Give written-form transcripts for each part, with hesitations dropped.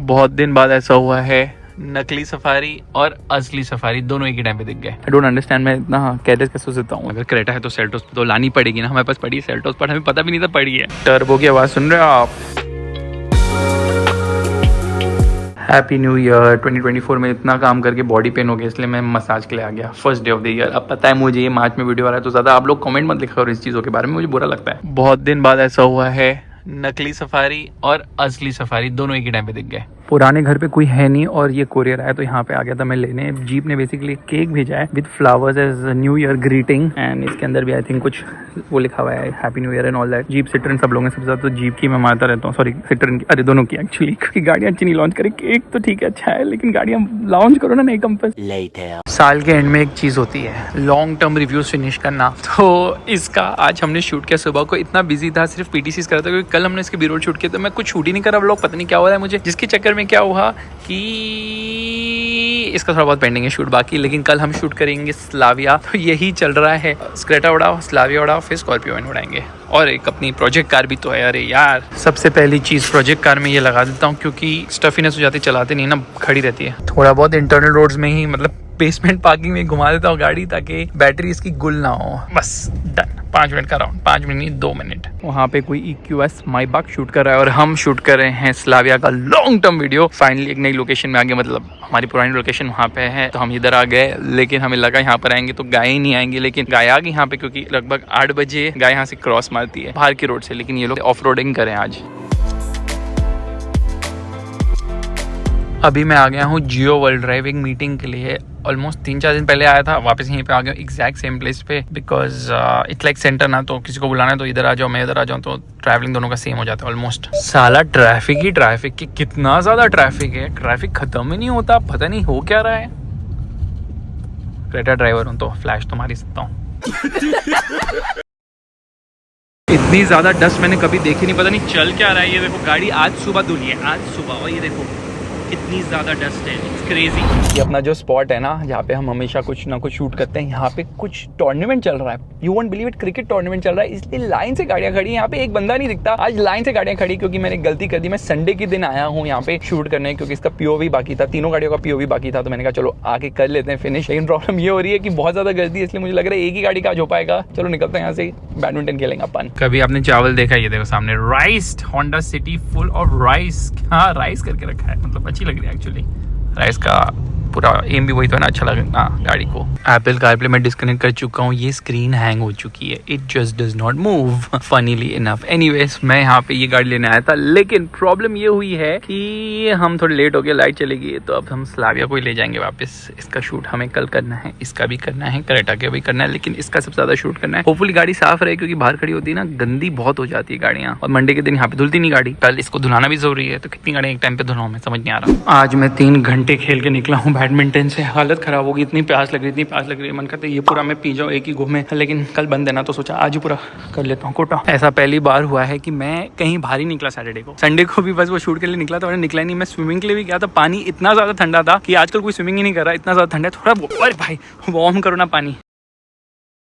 बहुत दिन बाद ऐसा हुआ है, नकली सफारी और असली सफारी दोनों एक ही टाइम पे दिख गए। आई डोंट अंडरस्टैंड, मैं इतना कैसे कैसे सोचता हूँ। अगर क्रेटा है तो सेल्टोस तो लानी पड़ेगी ना, हमारे पास पड़ी है सेल्टोस, पर हमें पता भी नहीं था पड़ी है। टर्बो की आवाज़ सुन रहे हो आप? Happy new year. 2024 में इतना काम करके बॉडी पेन हो गया, इसलिए मैं मसाज के लिए आ गया first day of the year. अब पता है मुझे ये मार्च में वीडियो आ रहा है, तो ज़्यादा आप लोग कमेंट मत लिखा करो इस चीज़ों के बारे में, मुझे बुरा लगता है। बहुत दिन बाद ऐसा हुआ है, नकली सफारी और असली सफारी दोनों एक ही टाइम पे दिख गए। पुराने घर पे कोई है नहीं और ये कोरियर आया तो यहाँ पे आ गया था मैं लेने। जीप ने बेसिकली केक भेजा है with flowers as new year greeting, and इसके अंदर भी आई थिंक कुछ वो लिखा हुआ है happy new year and all that. Jeep सिट्रन सब लोग हैं, सबसे ज्यादा तो जीप की मैं मारता रहता हूँ, सॉरी सिट्रन की, अरे दोनों की एक्चुअली, क्योंकि गाड़ियाँ अच्छी नहीं लॉन्च करें। केक तो ठीक है अच्छा है, लेकिन गाड़ियाँ लॉन्च करो ना नई कंपनी। साल के एंड में एक चीज होती है, लॉन्ग टर्म रिव्यूज फिनिश करना। तो इसका आज हमने शूट किया। सुबह को इतना बिजी था, सिर्फ पीटीसीज कर रहा था, क्योंकि कल हमने इसके बीरोड शूट किया, तो मैं कुछ शूट ही नहीं करा व्लॉग, पता नहीं क्या हो रहा है मुझे, जिसके चक्कर में क्या हुआ कि इसका थोड़ा बहुत पेंडिंग है शूट बाकी। लेकिन कल हम शूट करेंगे स्लाविया, तो यही चल रहा है, स्क्रेटा उड़ाओ, स्लाविया उड़ाओ, फिर स्कॉर्पियो उड़ाएंगे, और एक अपनी प्रोजेक्ट कार भी तो है। अरे यार, सबसे पहली चीज प्रोजेक्ट कार में ये लगा देता हूँ, क्योंकि स्टफीनेस हो जाती, चलाते नहीं ना, खड़ी रहती है। थोड़ा बहुत इंटरनल रोड्स में ही, मतलब बेसमेंट पार्किंग में घुमा देता हूँ गाड़ी, ताकि बैटरी इसकी गुल ना हो। बस डन। 5 मिनट का राउंड, 5 मिनट नहीं 2 मिनट। वहाँ पे कोई EQS माइबाक शूट कर रहा है और हम शूट कर रहे हैं स्लाविया का लॉन्ग टर्म वीडियो। फाइनली एक नई लोकेशन में आ गए, मतलब हमारी पुरानी लोकेशन वहाँ पे है, तो हम इधर आ गए। लेकिन हमें लगा यहाँ पर आएंगे तो गाय ही नहीं आएंगी, लेकिन गाय आ गई यहाँ पे, क्योंकि लगभग 8 बजे गाय यहाँ से क्रॉस मारती है बाहर की रोड से। लेकिन ये लोग ऑफ रोडिंग करें आज। अभी मैं आ गया हूँ जियो वर्ल्ड ड्राइविंग मीटिंग के लिए। ऑलमोस्ट 3-4 दिन पहले आया था, वापस यहीं पे आ गया एग्जैक्ट सेम प्लेस पे, बिकॉज इट्स लाइक सेंटर ना, तो किसी को बुलाना है तो इधर आ जाओ, मैं इधर आ जाऊँ, तो ट्रैवलिंग दोनों का सेम हो जाता है ऑलमोस्ट। साला ट्रैफिक ही ट्रैफिक, की कितना ज़्यादा ट्रैफिक है, ट्रैफिक खत्म ही नहीं होता, पता नहीं हो क्या रहा है। क्रेटा ड्राइवर हूँ तो फ्लैश तो मार ही सकता हूँ। इतनी ज़्यादा डस्ट मैंने कभी देखी नहीं, पता नहीं चल क्या रहा है। ये देखो गाड़ी आज सुबह धुली है, आज सुबह, और ये देखो कितनी ज़्यादा डस्ट है, इट्स क्रेजी। ये अपना जो स्पॉट है ना, जहाँ पे हम हमेशा कुछ ना कुछ शूट करते हैं, यहाँ पे कुछ टूर्नामेंट चल रहा है। You won't believe it, cricket tournament चल रहा है, इसलिए लाइन से गाड़ियाँ खड़ी हैं। यहाँ पे एक बंदा नहीं दिखता, आज लाइन से गाड़ियाँ खड़ी, क्योंकि मैंने गलती कर दी। मैं संडे के दिन आया हूँ यहाँ पे शूट करने, क्योंकि इसका POV बाकी था, तीनों गाड़ियों का POV बाकी था, तो मैंने कहा चलो आके कर लेते हैं फिनिश। लेकिन प्रॉब्लम ये हो रही है कि बहुत ज़्यादा गर्दी है, इसलिए मुझे लग रहा है एक ही गाड़ी का आज हो पाएगा। चलो निकलते हैं यहाँ से, बैडमिंटन खेलेंगे अपन। कभी आपने चावल देखा? ये देखो सामने rice, Honda city full of rice. हाँ, राइस करके रखा है, मतलब अच्छी लग रही है एक्चुअली। राइस का पूरा एम भी वही तो है ना, अच्छा लगना गाड़ी को। एप्पल कारप्ले में डिस्कनेक्ट कर चुका हूँ, ये स्क्रीन हैंग हो चुकी है, it just does not move funnily enough. Anyways, मैं यहाँ पे ये गाड़ी लेने आया था, लेकिन प्रॉब्लम ये हुई है कि हम थोड़े लेट हो गए, लाइट चली गई, तो अब हम स्लाविया को ही ले जाएंगे वापस। इसका शूट हमें कल करना है, इसका भी करना है, क्रेटा का भी करना है, लेकिन इसका सबसे ज्यादा शूट करना है। होपफुली गाड़ी साफ रहे, क्योंकि बाहर खड़ी होती है ना, गंदी बहुत हो जाती है गाड़ियाँ, और मंडे के दिन यहाँ पे धुलती नहीं गाड़ी। कल इसको धुलाना भी जरूरी है, तो कितनी गाड़ियाँ एक टाइम पे धुलाऊं मैं समझ नहीं आ रहा। आज मैं 3 घंटे खेल के निकला हूँ बैडमिंटन से, हालत खराब होगी, इतनी प्यास लग रही है, मन करता है ये पूरा मैं पी जाऊँ एक ही घूम में, लेकिन कल बंद है ना, तो सोचा आज ही पूरा कर लेता हूँ कोटा। ऐसा पहली बार हुआ है कि मैं कहीं बाहर ही निकला सैटरडे को। संडे को भी बस वो शूट के लिए निकला था, और निकला नहीं। मैं स्विमिंग के लिए भी गया था, पानी इतना ज्यादा ठंडा था कि आजकल कोई स्विमिंग ही नहीं कर रहा, इतना ज्यादा ठंडा है। थोड़ा अरे भाई वार्म करो ना पानी।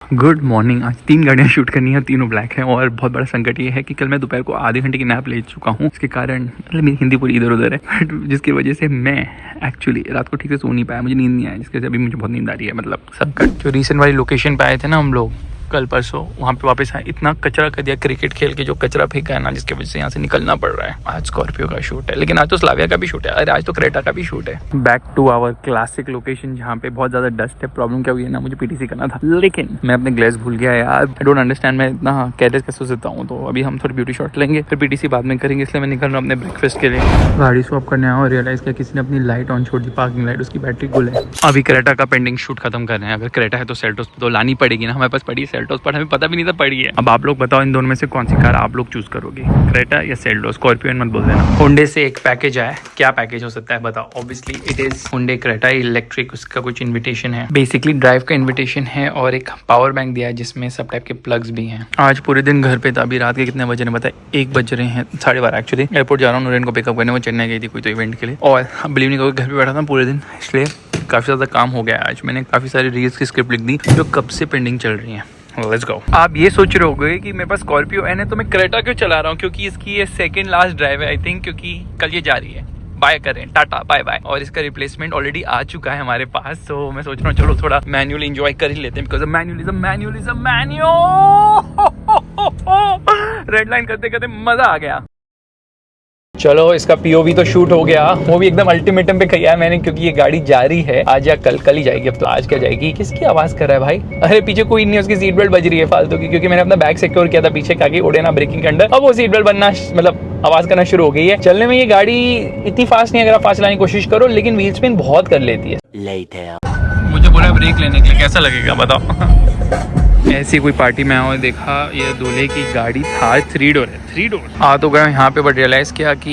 Good morning. आज 3 गाड़ियाँ शूट करनी है, तीनों ब्लैक हैं, और बहुत बड़ा संकट ये है कि कल मैं दोपहर को आधे घंटे की नैप ले चुका हूँ। इसके कारण मतलब मेरी हिंदी पूरी इधर उधर है, जिसकी वजह से मैं एक्चुअली रात को ठीक से सो नहीं पाया, मुझे नींद नहीं आया, जिसकी वजह से अभी मुझे बहुत नींद आ रही है। मतलब संकट। जो रिसेंट वाली लोकेशन पे आए थे ना हम लोग कल परसों, वहाँ पे वापस आए, इतना कचरा कर दिया क्रिकेट खेल के, जो कचरा फेंका है ना, जिसकी वजह से यहाँ से निकलना पड़ रहा है। आज स्कॉर्पियो का शूट है, लेकिन आज तो स्लाविया का भी शूट है, अरे आज तो क्रेटा का भी शूट है। Back to our classic location, जहाँ पे बहुत ज्यादा डस्ट है। प्रॉब्लम क्या हुई है ना, मुझे PTC करना था, लेकिन मैं अपने ग्लास भूल गया यार। आई डोंट अंडरस्टैंड, मैं इतना कैसे कैसे सोचता हूँ। तो अभी हम थोड़ी ब्यूटी शॉट लेंगे, फिर PTC बाद में करेंगे, इसलिए मैं निकल रहा हूँ अपने ब्रेकफास्ट के लिए। गाड़ी स्वैप करने आया और रियलाइज किया किसी ने अपनी लाइट ऑन छोड़ दी, पार्किंग लाइट, उसकी बैटरी गुल है। अभी क्रेटा का पेंडिंग शूट खत्म कर रहे हैं। अगर क्रेटा है तो सेल्टोस तो लानी पड़ेगी ना, हमारे पास पड़ी सेल्टोस, पर हमें पता भी नहीं था पड़ी है। अब आप लोग बताओ इन दोनों में से कौन सी कार आप लोग चूज करोगे, क्रेटा या सेल्टोस? स्कॉर्पियो मत बोल देना। होंडे से एक पैकेज आया, क्या पैकेज हो सकता है बताओ? Obviously it is Hyundai Creta electric, उसका कुछ इन्विटेशन है, बेसिकली ड्राइव का इन्विटेशन है, और एक पावर बैंक दिया है जिसमें सब टाइप के प्लग्स भी हैं। आज पूरे दिन घर पे था, अभी रात के कितने बजे ने बताया, 1 बज रहे हैं, 12:30 एक्चुअली। एयरपोर्ट जा रहा हूँ नूरेन को पिकअप करने, वो चेन्नई गई थी कोई तो इवेंट के लिए, और बिलीव नहीं करोगे घर पे बैठा था पूरे दिन, इसलिए काफी ज्यादा काम हो गया। आज मैंने काफी सारी रील्स की स्क्रिप्ट लिख दी जो कब से पेंडिंग चल रही हैं। Let's go. आप ये सोच रहे होगे कि मेरे पास स्कॉर्पियो एन है तो मैं क्रेटा क्यों चला रहा हूँ, क्योंकि इसकी ये सेकंड लास्ट ड्राइव है आई थिंक, क्योंकि कल ये जा रही है। बाय करें, टाटा बाय बाय। और इसका रिप्लेसमेंट ऑलरेडी आ चुका है हमारे पास, तो मैं सोच रहा हूँ चलो थोड़ा मैनुअल एंजॉय कर ही लेते हैं, because manual is a red line करते करते मजा आ गया। चलो इसका पीओवी तो शूट हो गया, वो भी एकदम अल्टीमेटम पे किया है मैंने, क्योंकि ये गाड़ी जा रही है आज या कल ही जाएगी। अब तो आज क्या जाएगी? किसकी आवाज कर रहा है भाई? अरे पीछे कोई नहीं, उसकी सीट बेल्ट बज रही है फालतू की, क्योंकि मैंने अपना बैग सिक्योर किया था पीछे का, उड़े ना ब्रेकिंग के अंदर। अब वो सीट बेल्ट बनना मतलब आवाज करना शुरू हो गई है। चलने में ये गाड़ी इतनी फास्ट नहीं, अगर आप फास्ट चलाने की कोशिश करो, लेकिन व्हील स्पिन बहुत कर लेती है। मुझे बोला ब्रेक लेने के लिए, कैसा लगेगा बताओ? ऐसी कोई पार्टी में आओ, देखा ये दूल्हे की गाड़ी था 3 डोर आ तो गए यहाँ पे, बट रियलाइज़ किया कि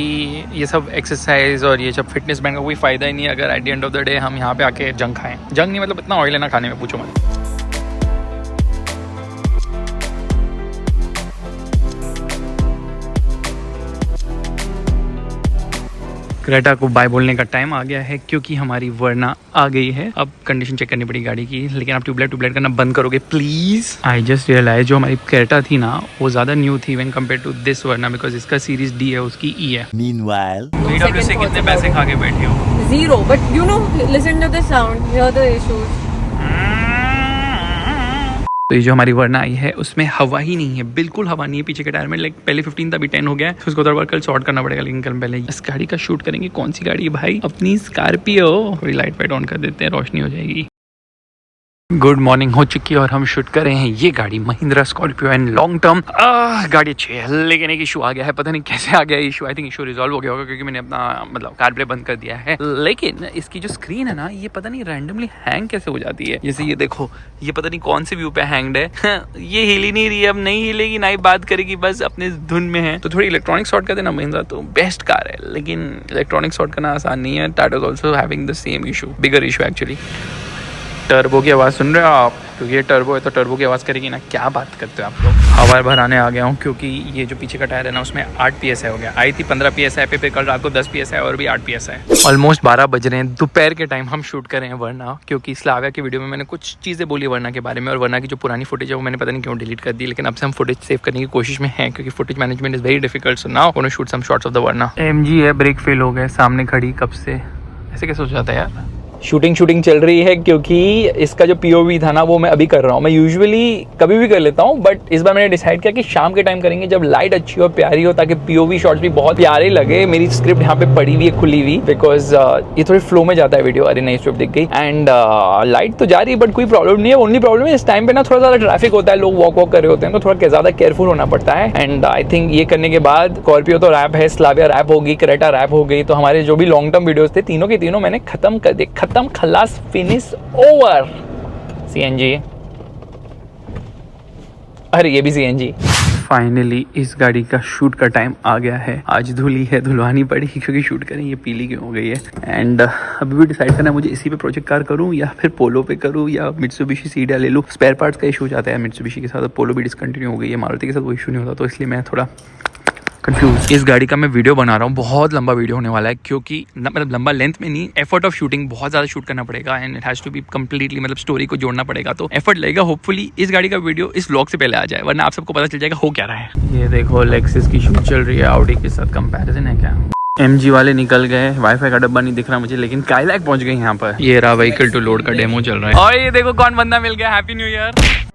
ये सब एक्सरसाइज और ये सब फिटनेस बैंड का कोई फायदा ही नहीं है अगर at the end of the day हम यहाँ पे आके जंग खाएं। जंग नहीं मतलब इतना ऑयल है ना खाने में, पूछो मत। क्रेटा को बाय बोलने का टाइम आ गया है, क्योंकि हमारी वर्ना आ गई है। अब कंडीशन चेक करनी पड़ी गाड़ी की, लेकिन आप ट्यूबलाइट करना बंद करोगे प्लीज। आई जस्ट रियलाइज जो हमारी क्रेटा थी ना, वो ज्यादा न्यू थी when compare to this Verna, because इसका सीरीज डी है, उसकी ई है। मीनवाइल VW से कितने पैसे खा के बैठे हो? 0, but you know, listen to the sound, hear the issues. तो ये जो हमारी वर्ना आई है उसमें हवा ही नहीं है, बिल्कुल हवा नहीं है पीछे के टायर में। लाइक पहले 15 था, अभी 10 हो गया है, तो उसको बार कल शॉर्ट करना पड़ेगा। लेकिन कल पहले इस गाड़ी का शूट करेंगे। कौन सी गाड़ी है भाई? अपनी स्कॉर्पियो। थोड़ी लाइट वाइट ऑन कर देते हैं, रोशनी हो जाएगी। गुड मॉर्निंग हो चुकी है और हम शूट कर रहे हैं ये गाड़ी Mahindra Scorpio and long term. गाड़ी अच्छी है, लेकिन एक इशू आ गया है, पता नहीं कैसे आ गया issue. I think issue resolve हो गया होगा, क्योंकि मैंने अपना मतलब कार प्ले बंद कर दिया है। लेकिन इसकी जो स्क्रीन है ना, ये पता नहीं रैंडमली हैंग कैसे हो जाती है। जैसे ये देखो, ये पता नहीं कौन से व्यू पे हैंग्ड है। ये हिल ही नहीं रही है, अब नहीं हिलेगी ना ही बात करेगी, बस अपने धुन में है। तो थोड़ी इलेक्ट्रॉनिक शॉर्ट कर देना, महिंद्रा तो बेस्ट कार है, लेकिन इलेक्ट्रॉनिक शॉर्ट करना आसान नहीं है। Tata is also having the same issue, bigger issue actually. Turbo की आवाज़ सुन रहे हो आप? क्योंकि ये टर्बो है तो टर्बो की आवाज़ करेगी ना। क्या बात करते हो आप लोग? हवा भराने आ गया हूँ, क्योंकि ये जो पीछे का टायर है ना, उसमें 8 PSI हो गया। आई थी 15 PSI पे, फिर कल रात को 10 PSI और भी 8 PSI। ऑलमोस्ट 12 बज रहे हैं दोपहर के टाइम, हम शूट कर रहे हैं वर्ना, क्योंकि स्लाविया की वीडियो में मैंने कुछ चीज़ें बोली वर्ना के बारे में, और वर्ना की जो पुरानी फुटेज है वो मैंने पता नहीं क्यों डिलीट कर दी। लेकिन अब से हम फुटेज सेव करने की कोशिश में हैं, क्योंकि footage management is very difficult. So now gonna shoot some shots of the Verna. MG है, ब्रेक फेल हो गए, सामने खड़ी कब से, ऐसे कैसे हो जाता है यार? शूटिंग चल रही है, क्योंकि इसका जो POV था ना, वो मैं अभी कर रहा हूँ। मैं यूजुअली कभी भी कर लेता हूँ, बट इस बार मैंने डिसाइड किया कि शाम के टाइम करेंगे, जब लाइट अच्छी और प्यारी हो, ताकि POV शॉट्स भी बहुत प्यारे लगे। मेरी स्क्रिप्ट यहाँ पे पड़ी हुई है, खुली हुई, बिकॉज ये थोड़ी फ्लो में जाता है वीडियो। अरे नई स्क्रिप्ट दिख गई, एंड लाइट तो जा रही है, बट कोई प्रॉब्लम नहीं है। ओनली प्रॉब्लम है इस टाइम पे ना थोड़ा ज़्यादा ट्रैफिक होता है, लोग वॉक कर रहे होते हैं, तो थोड़ा ज़्यादा केयरफुल होना पड़ता है। एंड आई थिंक ये करने के बाद स्कॉर्पियो तो रैप है, स्लाविया रैप होगी, क्रेटा रैप हो गई, तो हमारे जो भी लॉन्ग टर्म वीडियोस थे तीनों के तीनों मैंने खत्म कर दिए। खत्म, खलास, फिनिश ओवर। CNG, अरे ये भी CNG। फाइनली इस गाड़ी का शूट का टाइम आ गया है। आज धुली है, धुलवानी पड़ी, क्योंकि शूट करें ये पीली क्यों हो गई है। एंड अभी भी डिसाइड करना है मुझे इसी पे प्रोजेक्ट कार करूं या फिर पोलो पे करूं या मित्सुबिशी सीडा ले लूं। स्पेयर पार्ट्स का इशू हो जाता है मित्सुबिशी के साथ, पोलो भी डिसकंटिन्यू हो गई है, मारुति के साथ वो इशू नहीं होता, तो इसलिए मैं थोड़ा कंफ्यूज। इस गाड़ी का मैं वीडियो बना रहा हूँ, बहुत लंबा वीडियो होने वाला है, क्योंकि मतलब लंबा लेंथ में नहीं, एफर्ट ऑफ शूटिंग बहुत ज़्यादा शूट करना पड़ेगा, and it has to be completely, मतलब स्टोरी को जोड़ना पड़ेगा, तो एफर्ट लगेगा। होपफुली इस गाड़ी का वीडियो इस व्लॉग से पहले आ जाए, वरना आप सबको पता चल जाएगा हो क्या रहा है। ये देखो लेक्सस की शूट चल रही है, ऑडी के साथ कंपैरिजन है क्या? MG वाले निकल गए, वाईफाई का डब्बा नहीं दिख रहा मुझे, लेकिन काइलैक पहुंच गए यहाँ पर। ये रहा व्हीकल टू लोड का डेमो चल रहा है। और ये देखो कौन बंदा मिल गया, हैप्पी न्यू ईयर।